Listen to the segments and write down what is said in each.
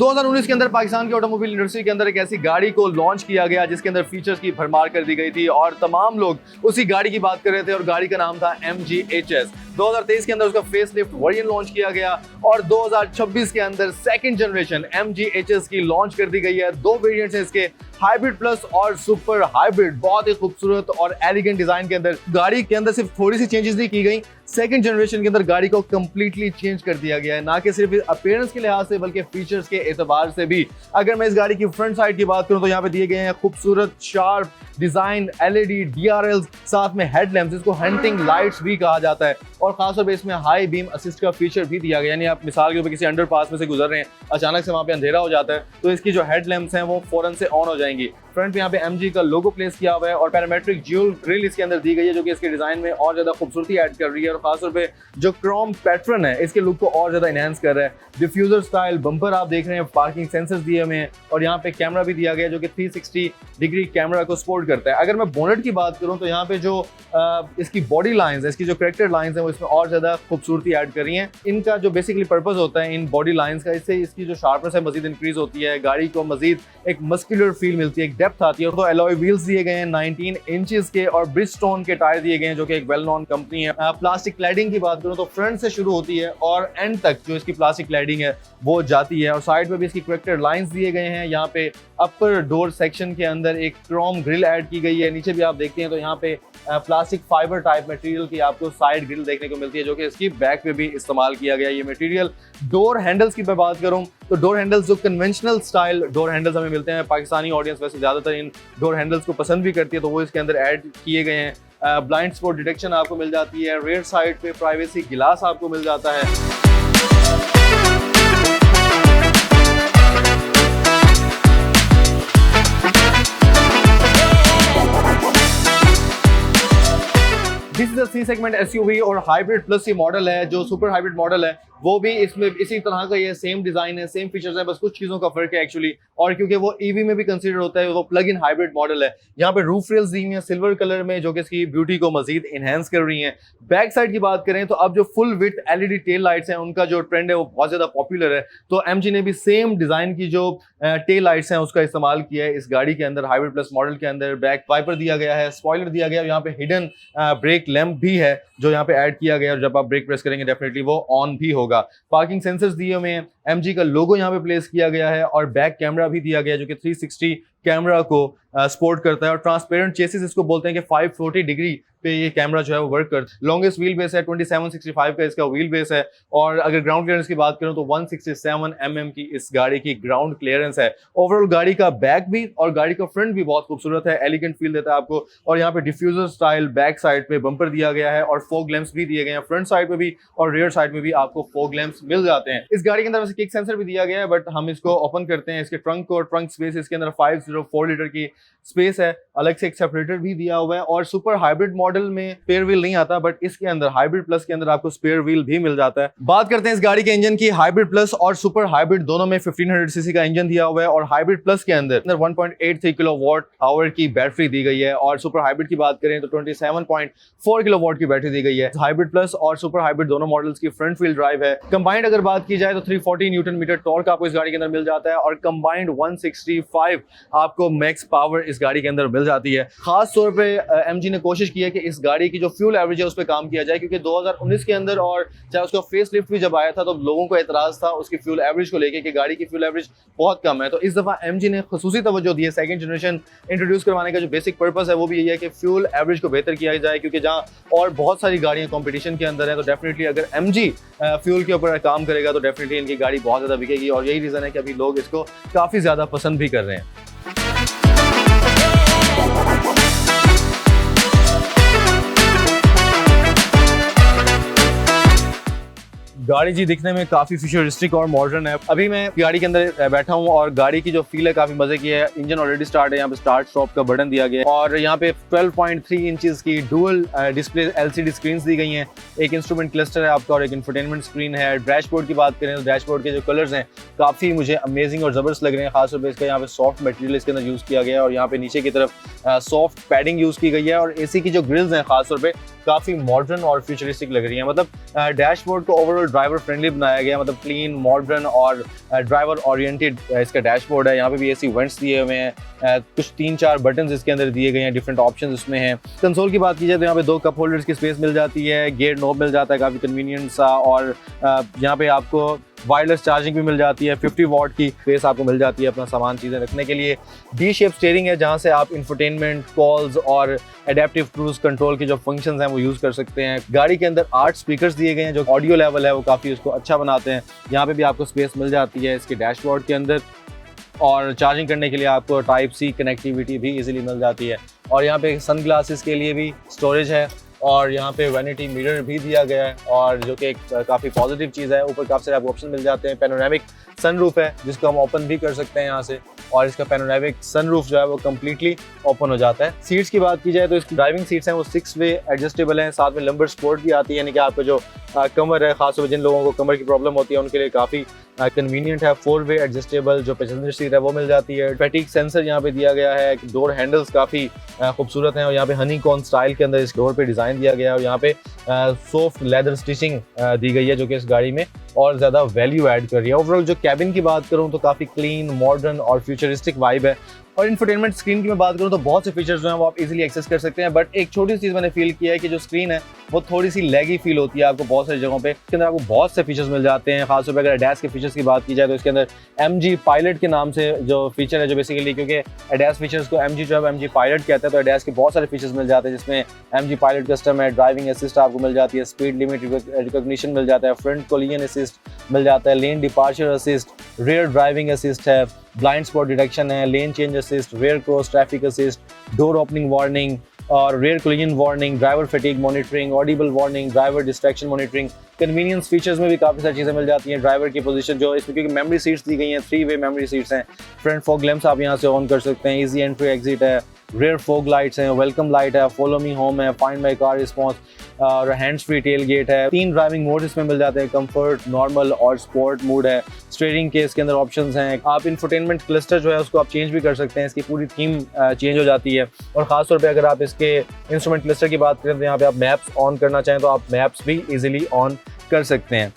2019 के अंदर पाकिस्तान की ऑटोमोबाइल इंडस्ट्री के अंदर एक ऐसी गाड़ी को लॉन्च किया गया जिसके अंदर फीचर्स की भरमार कर दी गई थी और तमाम लोग उसी गाड़ी की बात कर रहे थे और गाड़ी का नाम था MG HS। 2023 के अंदर उसका फेसलिफ्ट वेरिएंट लॉन्च किया गया और 2026 के अंदर सेकंड जनरेशन MG HS की लॉन्च कर दी गई है। दो वेरिएंट्स हैं इसके, हाइब्रिड प्लस और सुपर हाइब्रिड। बहुत ही खूबसूरत और एलिगेंट डिजाइन के अंदर गाड़ी के अंदर सिर्फ थोड़ी सी चेंजेस नहीं की गई, सेकंड जनरेशन के अंदर गाड़ी को कंप्लीटली चेंज कर दिया गया है, ना कि सिर्फ अपीयरेंस के लिहाज से बल्कि फीचर्स के एतबार से भी। अगर मैं इस गाड़ी की फ्रंट साइड की बात करूं तो यहाँ पे दिए गए हैं खूबसूरत शार्प डिजाइन LED DRLs, साथ में हेडलैम्प्स, जिसको हंटिंग लाइट्स भी कहा जाता है, और खासतौर पे इसमें हाई बीम असिस्ट का फीचर भी दिया गया। यानी आप मिसाल के ऊपर किसी अंडरपास में से गुजर रहे हैं, अचानक से वहां पे अंधेरा हो जाता है तो इसकी जो हेडलैम्प्स हैं वो फौरन से ऑन हो जाएंगी। फ्रंट पे यहाँ पे MG का लोगो प्लेस किया हुआ है और पैरामेट्रिक ज्यूल ग्रिल इसके अंदर दी गई है जो कि इसके डिजाइन में और ज्यादा खूबसूरती ऐड कर रही है और खासतौर पे जो क्रोम पैटर्न है इसके लुक को और ज्यादा एनहांस कर रहा है। डिफ्यूजर स्टाइल बम्पर आप देख रहे हैं, पार्किंग सेंसर्स दिए हुए हैं और यहाँ पे कैमरा भी दिया गया जो कि 360 डिग्री कैमरा को सपोर्ट करता है। अगर मैं बोनेट की बात करूँ तो यहाँ पे जो इसकी बॉडी लाइंस है, इसकी जो करेक्टर लाइंस है वो इसमें और ज्यादा खूबसूरती ऐड कर रही है। इनका जो बेसिकली पर्पज होता है इन बॉडी लाइंस का, इससे इसकी जो शार्पनेस है मजीद इंक्रीज होती है, गाड़ी को मजीद एक मस्कुलर फील मिलती है, एक डेप्थ आती है। तो एलॉय व्हील्स दिए गए हैं 19 इंचेस के और ब्रिजस्टोन के टायर दिए गए हैं जो कि एक वेल नोन कंपनी है। प्लास्टिक क्लैडिंग की बात करूं तो फ्रंट से शुरू होती है और एंड तक जो इसकी प्लास्टिक क्लैडिंग है वो जाती है और साइड में भी इसकी करेक्टर लाइंस दिए गए हैं। यहाँ पे अपर डोर सेक्शन के अंदर एक क्रोम ग्रिल ऐड की गई है। नीचे भी आप देखते हैं तो यहाँ पे प्लास्टिक फाइबर टाइप मटेरियल की आपको साइड ग्रिल देखने को मिलती है जो कि इसकी बैक पे भी इस्तेमाल किया गया ये मटेरियल। डोर हैंडल्स की मैं बात करूं तो डोर हैंडल्स जो कन्वेंशनल स्टाइल डोर हैंडल्स हमें मिलते हैं, पाकिस्तानी ऑडियंस वैसे ज्यादातर इन डोर हैंडल्स को पसंद भी करती है तो वो इसके अंदर ऐड किए गए हैं। ब्लाइंड स्पॉट डिटेक्शन आपको मिल जाती है, रेयर साइड पे प्राइवेसी गिलास आपको मिल जाता है। This is C segment SUV और हाइब्रिड प्लस ये मॉडल है। जो सुपर हाइब्रिड मॉडल है वो भी इसमें इसी तरह का ये सेम डिजाइन है, सेम फीचर्स है, बस कुछ चीजों का फर्क है एक्चुअली। और क्योंकि वो EV में भी कंसीडर होता है, वो प्लग इन हाइब्रिड मॉडल है। यहाँ पे रूफ रेल्स दी हुई हैं सिल्वर कलर में जो कि इसकी ब्यूटी को मजीद इनहेंस कर रही हैं। बैक साइड की बात करें तो अब जो full with LED tail lights हैं उनका जो ट्रेंड है वो बहुत ज्यादा पॉपुलर है, तो MG ने भी सेम डिजाइन की जो टेल लाइट्स हैं उसका इस्तेमाल किया है इस गाड़ी के अंदर। हाइब्रिड प्लस मॉडल के अंदर बैक वाइपर दिया गया है, स्पॉइलर दिया गया है, यहाँ पे हिडन ब्रेक लैंप भी है जो यहाँ पे ऐड किया गया है और जब आप ब्रेक प्रेस करेंगे डेफिनेटली वो ऑन भी होगा। पार्किंग सेंसर्स दिए हुए हैं, MG का लोगो यहाँ पे प्लेस किया गया है और बैक कैमरा भी दिया गया है जो कि 360 कैमरा को सपोर्ट करता है और ट्रांसपेरेंट चेसिस इसको बोलते हैं कि 540 डिग्री पे ये कैमरा जो है वो वर्क करता है। लॉन्गेस्ट व्हील बेस है 2765 का इसका व्हील बेस है और अगर ग्राउंड क्लियरेंस की बात करूं तो 167 mm की इस गाड़ी की ग्राउंड क्लियरेंस है। ओवरऑल गाड़ी का बैक भी और गाड़ी का फ्रंट भी बहुत खूबसूरत है, एलिगेंट फील देता है आपको। और यहाँ पे डिफ्यूजर स्टाइल बैक साइड पे बम्पर दिया गया है और फॉग लैंप्स भी दिए गए हैं, फ्रंट साइड पे भी और रियर साइड में भी आपको फॉग लैंप्स मिल जाते हैं। इस गाड़ी के अंदर वैसे किक सेंसर भी दिया गया है बट हम इसको ओपन करते हैं। इसके ट्रंक और ट्रंक स्पेस इसके अंदर 504 लीटर की स्पेस है, अलग से एक सेपरेटर भी दिया हुआ है। और सुपर हाइब्रिड मॉडल में स्पेयर व्हील नहीं आता बट इसके अंदर हाइब्रिड प्लस के अंदर आपको स्पेयर व्हील भी मिल जाता है। बात करते हैं इस गाड़ी के इंजन की। हाइब्रिड प्लस और सुपर हाइब्रिड दोनों में 1500 सीसी का इंजन दिया हुआ है और हाइब्रिड प्लस के अंदर 1.83 किलोवाट आवर की बैटरी दी गई है और सुपर हाइब्रिड की बात करें तो 27.4 किलोवाट की बैटरी दी गई है। हाइब्रिड प्लस और सुपर हाइब्रिड दोनों मॉडल्स की फ्रंट व्हील ड्राइव है। कंबाइंड अगर बात की जाए तो 340 न्यूटन मीटर टॉर्क आपको इस गाड़ी के अंदर मिल जाता है और कंबाइंड 165 आपको मैक्स पावर इस गाड़ी के अंदर मिल जाती है। खास तौर पे MG ने कोशिश की है कि इस गाड़ी की जो फ्यूल एवरेज है उस पर काम किया जाए, क्योंकि 2019 के अंदर और चाहे उसका फेस लिफ्ट भी जब आया था तो लोगों को एतराज था उसकी फ्यूल एवरेज को लेके कि गाड़ी की फ्यूल एवरेज बहुत कम है। तो इस दफा MG ने खसूसी तवज्जो दी है सेकंड जनरेशन इंट्रोड्यूस करवाने का। जो बेसिक पर्पस है वो भी यही है कि फ्यूल एवरेज को बेहतर किया जाए, क्योंकि जहां और बहुत सारी गाड़ियां कंपटीशन के अंदर है तो डेफिनेटली अगर MG फ्यूल के ऊपर काम करेगा तो डेफिनेटली इनकी गाड़ी बहुत ज्यादा बिकेगी और यही रीजन है कि अभी लोग इसको काफी ज्यादा पसंद भी कर रहे हैं। गाड़ी जी दिखने में काफी फ्यूचरिस्टिक और मॉडर्न है। अभी मैं गाड़ी के अंदर बैठा हूँ और गाड़ी की जो फील है काफी मजे की है। इंजन ऑलरेडी स्टार्ट है, यहाँ पे स्टार्ट स्टॉप का बटन दिया गया है और यहाँ पे 12.3 इंचेस की डुअल डिस्प्ले LCD स्क्रीन दी गई हैं। एक इंस्ट्रूमेंट क्लस्टर है आपका और एक इंफोटेनमेंट स्क्रीन है। डैशबोर्ड की बात करें तो डैशबोर्ड के जो कलर्स हैं काफी मुझे अमेजिंग और जबरदस्त लग रहे हैं। खासतौर पर इसका यहाँ पे सॉफ्ट मटेरियल इसके अंदर यूज किया गया है और यहाँ पे नीचे की तरफ सॉफ्ट पैडिंग यूज की गई है और AC की जो ग्रिल्स हैं खासतौर पे काफ़ी मॉडर्न और फ्यूचरिस्टिक लग रही है। मतलब डैशबोर्ड को ओवरऑल ड्राइवर फ्रेंडली बनाया गया, मतलब क्लीन, मॉडर्न और ड्राइवर ओरिएंटेड इसका डैशबोर्ड है। यहाँ पे भी एसी वेंट्स दिए हुए हैं, कुछ 3-4 बटन इसके अंदर दिए गए हैं, डिफरेंट ऑप्शन इसमें हैं। कंसोल की बात की जाए तो यहाँ पे 2 कप होल्डर्स की स्पेस मिल जाती है, गेयर नॉब मिल जाता है काफ़ी कन्वीनियंट सा, और यहाँ पे आपको वायरलेस चार्जिंग भी मिल जाती है, 50 वॉट की स्पेस आपको मिल जाती है अपना सामान चीज़ें रखने के लिए। डी शेप स्टीयरिंग है जहाँ से आप इंफोटेनमेंट, कॉल्स और एडेप्टिव क्रूज कंट्रोल के जो फंक्शंस हैं वो यूज़ कर सकते हैं। गाड़ी के अंदर 8 स्पीकर्स दिए गए हैं जो ऑडियो लेवल है वो काफ़ी उसको अच्छा बनाते हैं। यहाँ पे भी आपको स्पेस मिल जाती है इसके डैशबोर्ड के अंदर, और चार्जिंग करने के लिए आपको टाइप सी कनेक्टिविटी भी इजीली मिल जाती है। और यहाँ पे सन ग्लासेस के लिए भी स्टोरेज है, और यहाँ पे वैनिटी मिरर भी दिया गया है, और जो कि एक काफ़ी पॉजिटिव चीज़ है। ऊपर काफ़ी सारे आपको ऑप्शन मिल जाते हैं। पैनोरामिक सनरूफ है जिसको हम ओपन भी कर सकते हैं यहाँ से, और इसका पैनोरामिक सनरूफ जो है वो कम्प्लीटली ओपन हो जाता है। सीट्स की बात की जाए तो इसकी ड्राइविंग सीट्स हैं वो 6 वे एडजस्टेबल हैं, साथ में लंबर सपोर्ट भी आती है, यानी कि आपको जो कमर है, खासतौर पर जिन लोगों को कमर की प्रॉब्लम होती है उनके लिए काफ़ी कन्वीनियंट है। 4 वे एडजस्टेबल जो पैसेंजर सीट है वो मिल जाती है। फैटिग सेंसर यहाँ पे दिया गया है। डोर हैंडल्स काफ़ी खूबसूरत हैं, और यहाँ पे हनीकॉर्न स्टाइल के अंदर इस डोर पे डिज़ाइन दिया गया है, और यहाँ पे सॉफ्ट लेदर स्टिचिंग दी गई है जो कि इस गाड़ी में और ज़्यादा वैल्यू ऐड कर रही है। ओवरऑल जो कैबिन की बात करूँ तो काफ़ी क्लीन, मॉडर्न और फ्यूचरिस्टिक वाइब है। और इंफोटेनमेंट स्क्रीन की मैं बात करूँ तो बहुत से फीचर्स जो हैं वो आप इजीली एक्सेस कर सकते हैं, बट एक छोटी सी चीज़ मैंने फील किया है कि जो स्क्रीन है वो थोड़ी सी लैगी फील होती है आपको बहुत सारी जगहों पे। इसके अंदर आपको बहुत से फीचर्स मिल जाते हैं, खासतौर पर अगर एडैस के फीचर्स की बात की जाए तो इसके अंदर MG पायलट के नाम से जो फीचर है, जो बेसिकली क्योंकि एडैस फीचर्स को MG जो है MG पायलट कहता है, तो एडैस के बहुत सारे फीचर्स मिल जाते हैं जिसमें MG पायलट कस्टम है, ड्राइविंग असिस्ट आपको मिल जाती है, स्पीड लिमिट रिकॉग्निशन मिल जाता है, फ्रंट कोलिजन असिस्ट मिल जाता है, lane departure assist, rear driving assist है, ब्लाइंड स्पॉट डिटेक्शन है, lane change assist, rear cross traffic assist, door opening warning और rear collision warning, driver fatigue monitoring, audible warning, driver distraction monitoring. Convenience features में भी काफ़ी सारी चीज़ें मिल जाती हैं। ड्राइवर की पोजीशन जो इसमें, क्योंकि मेमोरी सीट्स दी गई हैं, 3 वे मेमोरी सीट्स हैं, फ्रंट फॉग लैंप्स आप यहाँ से ऑन कर सकते हैं, ईजी एंट्री एग्जिट है, रेयर फॉग लाइट्स हैं, वेलकम लाइट है, फॉलो मी होम है, फाइंड माई कार रिस्पॉन्स और हैंड्स फ्री टेल गेट है। 3 ड्राइविंग मोड इसमें मिल जाते हैं, कंफर्ट, नॉर्मल और स्पोर्ट मोड है। स्टीयरिंग के इसके अंदर ऑप्शंस हैं। आप इंफोटेनमेंट क्लस्टर जो है उसको आप चेंज भी कर सकते हैं, इसकी पूरी थीम चेंज हो जाती है। और खासतौर पे अगर आप इसके इंस्ट्रूमेंट क्लस्टर की बात करें तो यहाँ पे आप मैप्स ऑन करना चाहें तो आप मैप्स भी इजीली ऑन कर सकते हैं।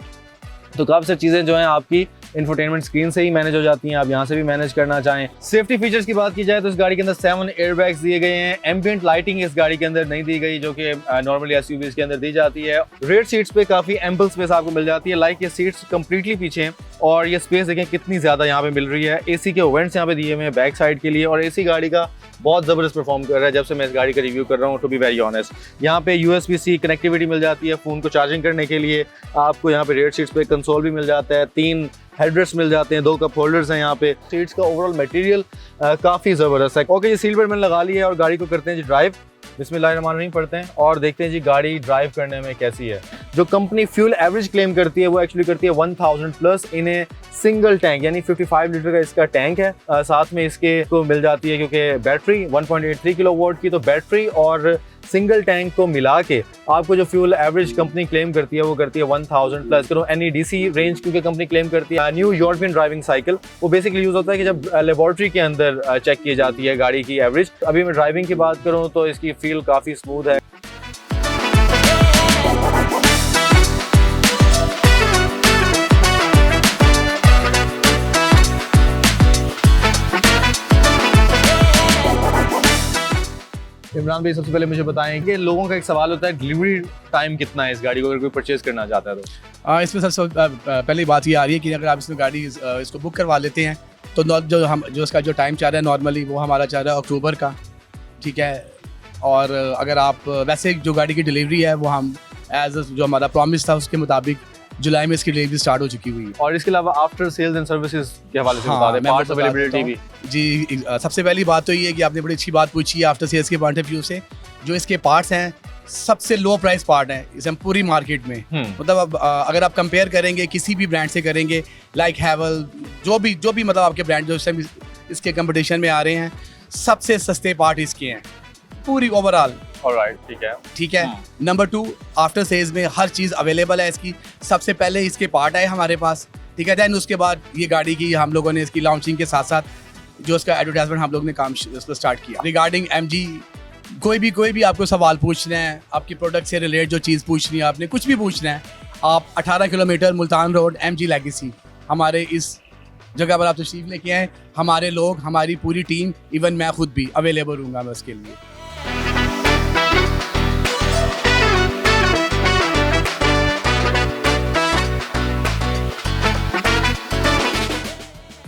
तो काफ़ी सारी चीज़ें जो हैं आपकी इंफोटेनमेंट स्क्रीन से ही मैनेज हो जाती हैं, आप यहाँ से भी मैनेज करना चाहें। सेफ्टी फीचर्स की बात की जाए तो इस गाड़ी के अंदर 7 एयरबैग्स दिए गए हैं। एम्बिएंट लाइटिंग इस गाड़ी के अंदर नहीं दी गई जो कि नॉर्मली एसयूवीज के अंदर दी जाती है। रेयर सीट्स पे काफ़ी एम्पल स्पेस आपको मिल जाती है, लाइक ये सीट्स कम्प्लीटली पीछे हैं, और ये स्पेस देखें कितनी ज़्यादा यहाँ पे मिल रही है। एसी के वेंट्स यहाँ पे दिए हुए हैं बैक साइड के लिए, और एसी गाड़ी का बहुत ज़बरदस्त परफॉर्म कर रहा है जब से मैं इस गाड़ी का रिव्यू कर रहा हूँ, टू बी वेरी ऑनेस्ट। यहाँ पे USB-C कनेक्टिविटी मिल जाती है फ़ोन को चार्जिंग करने के लिए। आपको यहाँ पे रेयर सीट्स पे कंसोल भी मिल जाता है, 3 हेडरेस्ट मिल जाते हैं, 2 कप होल्डर्स हैं यहाँ पे। सीट्स का ओवरऑल मटेरियल काफ़ी ज़बरदस्त है। ओके, ये सीट बेल्ट मैंने लगा ली है और गाड़ी को करते हैं जी ड्राइव। बिस्मिल्लाहिर्रहमानिर्रहीम पढ़ते हैं और देखते हैं जी गाड़ी ड्राइव करने में कैसी है। जो कंपनी फ्यूल एवरेज क्लेम करती है वो एक्चुअली करती है 1000 plus in a single tank, यानी 55 लीटर का इसका टैंक है। साथ में इसके को मिल जाती है क्योंकि बैटरी 1.83 किलोवाट की, तो बैटरी और सिंगल टैंक को मिला के आपको जो फ्यूल एवरेज कंपनी क्लेम करती है वो करती है 1000 प्लस। करो NEDC रेंज क्योंकि कंपनी क्लेम करती है न्यू यूरोपियन ड्राइविंग साइकिल, वो बेसिकली यूज होता है कि जब लेबोरेटरी के अंदर चेक की जाती है गाड़ी की एवरेज। अभी मैं ड्राइविंग की बात करूँ तो इसकी फील काफ़ी स्मूथ है। इमरान भाई, सबसे पहले मुझे बताएं कि लोगों का एक सवाल होता है डिलीवरी टाइम कितना है इस गाड़ी को अगर कोई परचेज करना चाहता है तो? इसमें सबसे पहली बात ये आ रही है कि अगर आप इसमें गाड़ी इसको बुक करवा लेते हैं तो जो इसका जो टाइम चाह रहा है नॉर्मली वो हमारा चाह रहा है अक्टूबर का, ठीक है। और अगर आप वैसे जो गाड़ी की डिलीवरी है वो हम एज जो हमारा प्रॉमिस था उसके मुताबिक जुलाई में इसकी डिलीवरी स्टार्ट हो चुकी हुई है। और इसके अलावा आफ्टर सेल्स एंड सर्विसेज के हवाले से बता दें, पार्ट्स अवेलेबिलिटी भी। जी, सबसे पहली बात तो ये है कि आपने बड़ी अच्छी बात पूछी है आफ्टर सेल्स के पॉइंट ऑफ व्यू से। जो इसके पार्ट्स हैं सबसे लो प्राइस पार्ट हैं इस पूरी मार्केट में। मतलब अब अगर आप कंपेयर करेंगे किसी भी ब्रांड से करेंगे, लाइक हैवल, जो भी मतलब आपके ब्रांड जो इसके कंपटीशन में आ रहे हैं, सबसे सस्ते पार्ट इसके हैं पूरी ओवरऑल। ऑलराइट, ठीक है। नंबर 2, आफ्टर सेल्स में हर चीज़ अवेलेबल है इसकी। सबसे पहले इसके पार्ट आए हमारे पास, ठीक है। दैन उसके बाद ये गाड़ी की हम लोगों ने इसकी लॉन्चिंग के साथ साथ जो इसका एडवर्टाइजमेंट हम लोग ने काम स्टार्ट किया। रिगार्डिंग MG कोई भी आपको सवाल पूछना है, आपकी प्रोडक्ट से रिलेटेड जो चीज़ पूछनी है, आपने कुछ भी पूछना है, आप 18 kilometre Multan road MG legacy हमारे इस जगह पर आप तशरीफ़ लेके आएँ। हमारे लोग, हमारी पूरी टीम, इवन मैं खुद भी अवेलेबल हूँगा मैं उसके लिए।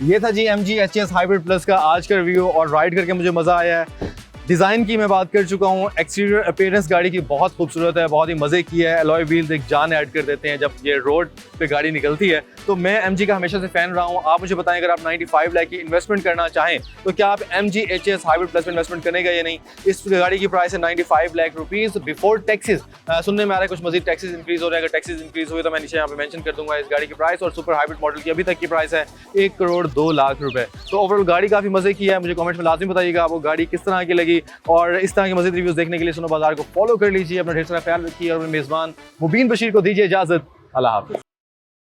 ये था जी MG HS हाइब्रिड प्लस का आज का रिव्यू, और राइड करके मुझे मज़ा आया है। डिज़ाइन की मैं बात कर चुका हूँ, एक्सटीरियर अपीयरेंस गाड़ी की बहुत खूबसूरत है, बहुत ही मज़े की है। अलॉय व्हील्स एक जान ऐड कर देते हैं जब ये रोड पे गाड़ी निकलती है। तो मैं MG का हमेशा से फ़ैन रहा हूँ। आप मुझे बताएं, अगर आप 95 लाख की इन्वेस्टमेंट करना चाहें तो क्या आप MG HS हाइब्रिड प्लस में इन्वेस्टमेंट करेंगे या नहीं। इस गाड़ी की प्राइस है 95 लाख रुपीज़ बिफोर टैक्सेस। सुनने में आ रहा है कुछ मजीद टैक्सेस इंक्रीज़ हो रहे हैं। अगर टैक्सेस इंक्रीज़ हुए तो मैं नीचे यहाँ पे मेंशन कर दूंगा इस गाड़ी की प्राइस। और सुपर हाइब्रिड मॉडल की अभी तक की प्राइस है 1 करोड़ 2 लाख रुपए। तो ओवरऑल गाड़ी काफ़ी मज़े की है। मुझे कमेंट्स में लाजमी बताइएगा आपको गाड़ी किस तरह की लगी, और इस तरह के मज़ीद रिव्यूज़ देखने के लिए सुनो बाजार को फॉलो कर लीजिए। अपना ढेर सारा ख्याल रखिए और अपने मेज़बान मुबीन बशीर को दीजिए इजाज़त। अल्लाह हाफ़िज़।